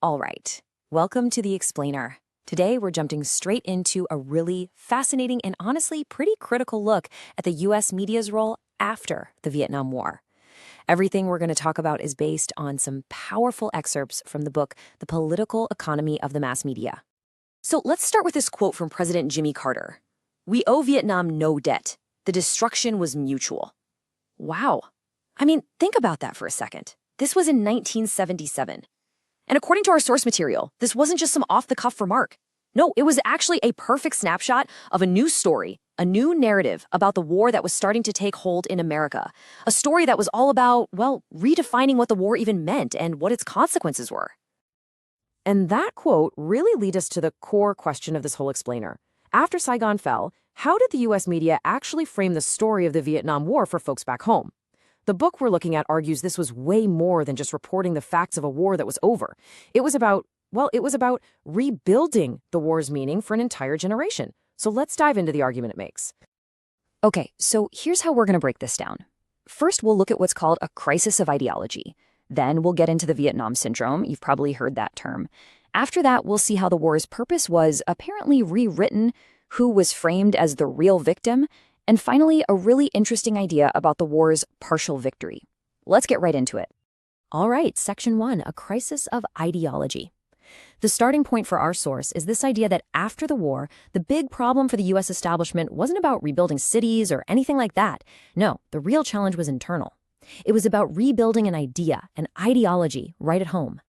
All right, welcome to The Explainer. Today, we're jumping straight into a really fascinating and honestly pretty critical look at the U.S. media's role after the Vietnam War. Everything we're going to talk about is based on some powerful excerpts from the book, The Political Economy of the Mass Media. So let's start with this quote from President Jimmy Carter. "We owe Vietnam no debt. The destruction was mutual." Wow. I mean, think about that for a second. This was in 1977. And according to our source material, this wasn't just some off-the-cuff remark. No, it was actually a perfect snapshot of a new story, a new narrative about the war that was starting to take hold in America. A story that was all about, well, redefining what the war even meant and what its consequences were. And that quote really leads us to the core question of this whole explainer. After Saigon fell, how did the U.S. media actually frame the story of the Vietnam War for folks back home? The book we're looking at argues this was way more than just reporting the facts of a war that was over. It was about rebuilding the war's meaning for an entire generation. So let's dive into the argument it makes. Okay, so here's how we're going to break this down. First, we'll look at what's called a crisis of ideology. Then we'll get into the Vietnam Syndrome. You've probably heard that term. After that, we'll see how the war's purpose was apparently rewritten, who was framed as the real victim, and finally, a really interesting idea about the war's partial victory. Let's get right into it. All right, Section 1, a crisis of ideology. The starting point for our source is this idea that after the war, the big problem for the U.S. establishment wasn't about rebuilding cities or anything like that. No, the real challenge was internal. It was about rebuilding an idea, an ideology, right at home.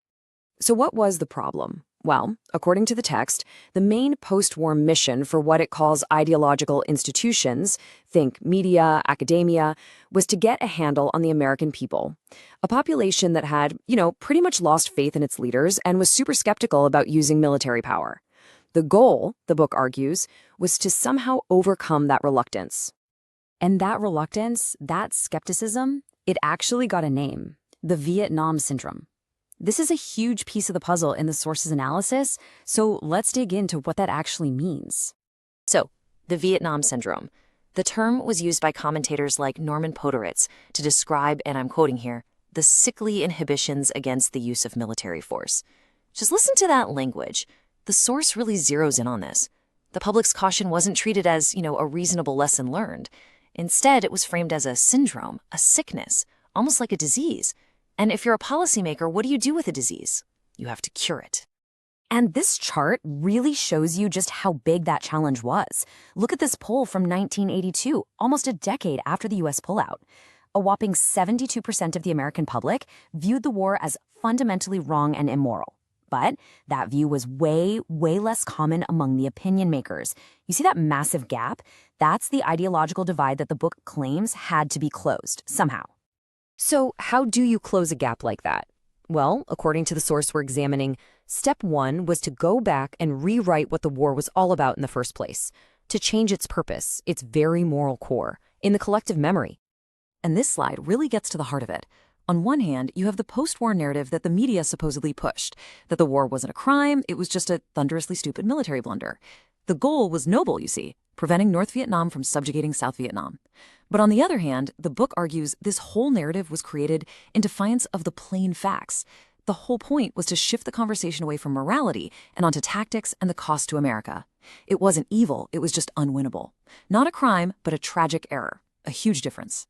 So what was the problem? Well, according to the text, the main post-war mission for what it calls ideological institutions, think media, academia, was to get a handle on the American people, a population that had, pretty much lost faith in its leaders and was super skeptical about using military power. The goal, the book argues, was to somehow overcome that reluctance. And that reluctance, that skepticism, it actually got a name: the Vietnam Syndrome. This is a huge piece of the puzzle in the source's analysis, so let's dig into what that actually means. So, the Vietnam Syndrome. The term was used by commentators like Norman Podhoretz to describe, and I'm quoting here, the sickly inhibitions against the use of military force. Just listen to that language. The source really zeroes in on this. The public's caution wasn't treated as, a reasonable lesson learned. Instead, it was framed as a syndrome, a sickness, almost like a disease. And if you're a policymaker, what do you do with a disease? You have to cure it. And this chart really shows you just how big that challenge was. Look at this poll from 1982, almost a decade after the U.S. pullout. A whopping 72% of the American public viewed the war as fundamentally wrong and immoral. But that view was way, way less common among the opinion makers. You see that massive gap? That's the ideological divide that the book claims had to be closed, somehow. So how do you close a gap like that? Well, according to the source we're examining, step 1 was to go back and rewrite what the war was all about in the first place, to change its purpose, its very moral core, in the collective memory. And this slide really gets to the heart of it. On one hand, you have the post-war narrative that the media supposedly pushed, that the war wasn't a crime, it was just a thunderously stupid military blunder. The goal was noble, you see, preventing North Vietnam from subjugating South Vietnam. But on the other hand, the book argues this whole narrative was created in defiance of the plain facts. The whole point was to shift the conversation away from morality and onto tactics and the cost to America. It wasn't evil, it was just unwinnable. Not a crime, but a tragic error. A huge difference.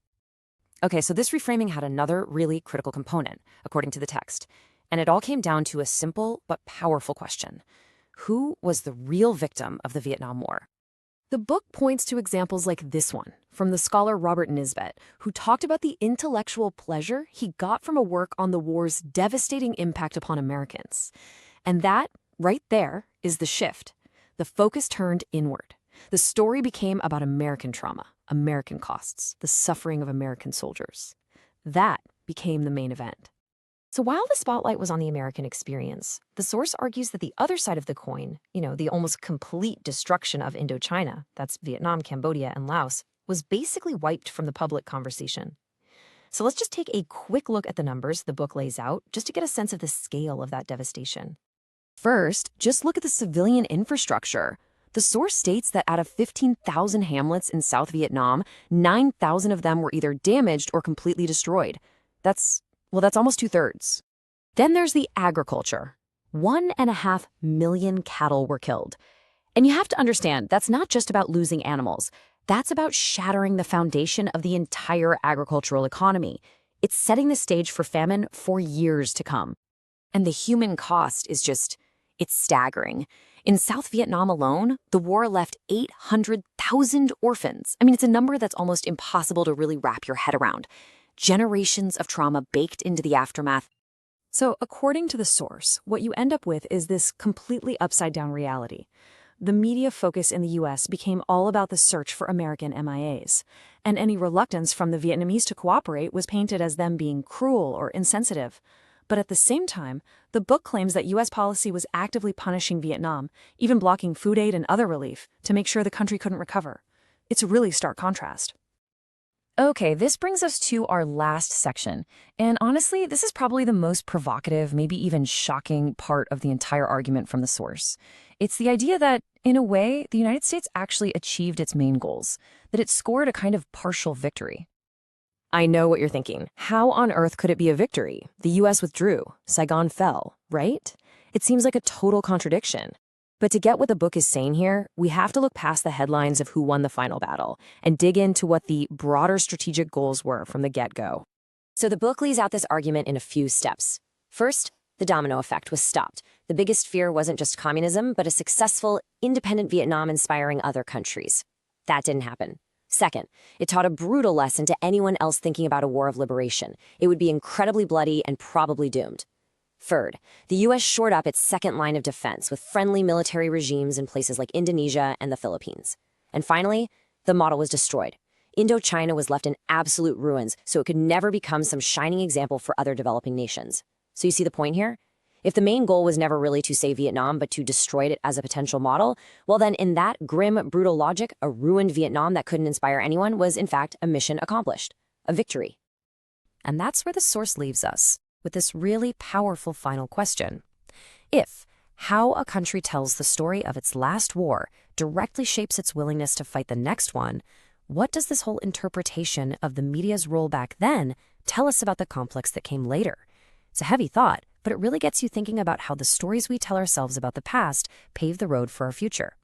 Okay, so this reframing had another really critical component, according to the text. And it all came down to a simple but powerful question. Who was the real victim of the Vietnam War? The book points to examples like this one from the scholar Robert Nisbet, who talked about the intellectual pleasure he got from a work on the war's devastating impact upon Americans. And that, right there, is the shift. The focus turned inward. The story became about American trauma, American costs, the suffering of American soldiers. That became the main event. So while the spotlight was on the American experience, the source argues that the other side of the coin, the almost complete destruction of Indochina, that's Vietnam, Cambodia, and Laos, was basically wiped from the public conversation. So let's just take a quick look at the numbers the book lays out, just to get a sense of the scale of that devastation. First, just look at the civilian infrastructure. The source states that out of 15,000 hamlets in South Vietnam, 9,000 of them were either damaged or completely destroyed. That's almost 2/3. Then there's the agriculture. 1.5 million cattle were killed. And you have to understand, that's not just about losing animals. That's about shattering the foundation of the entire agricultural economy. It's setting the stage for famine for years to come. And the human cost is it's staggering. In South Vietnam alone, the war left 800,000 orphans. I mean, it's a number that's almost impossible to really wrap your head around. Generations of trauma baked into the aftermath. So, according to the source, what you end up with is this completely upside-down reality. The media focus in the U.S. became all about the search for American MIAs, and any reluctance from the Vietnamese to cooperate was painted as them being cruel or insensitive. But at the same time, the book claims that U.S. policy was actively punishing Vietnam, even blocking food aid and other relief, to make sure the country couldn't recover. It's a really stark contrast. Okay, this brings us to our last section. And honestly, this is probably the most provocative, maybe even shocking part of the entire argument from the source. It's the idea that, in a way, the United States actually achieved its main goals, that it scored a kind of partial victory. I know what you're thinking. How on earth could it be a victory? The U.S. withdrew, Saigon fell, right? It seems like a total contradiction. But to get what the book is saying here, we have to look past the headlines of who won the final battle and dig into what the broader strategic goals were from the get-go. So the book lays out this argument in a few steps. First, the domino effect was stopped. The biggest fear wasn't just communism, but a successful, independent Vietnam inspiring other countries. That didn't happen. Second, it taught a brutal lesson to anyone else thinking about a war of liberation. It would be incredibly bloody and probably doomed. Third, the U.S. shored up its second line of defense with friendly military regimes in places like Indonesia and the Philippines. And finally, the model was destroyed. Indochina was left in absolute ruins, so it could never become some shining example for other developing nations. So you see the point here? If the main goal was never really to save Vietnam, but to destroy it as a potential model, well then in that grim, brutal logic, a ruined Vietnam that couldn't inspire anyone was in fact a mission accomplished, a victory. And that's where the source leaves us, with this really powerful final question. If how a country tells the story of its last war directly shapes its willingness to fight the next one, what does this whole interpretation of the media's role back then tell us about the conflicts that came later? It's a heavy thought, but it really gets you thinking about how the stories we tell ourselves about the past pave the road for our future.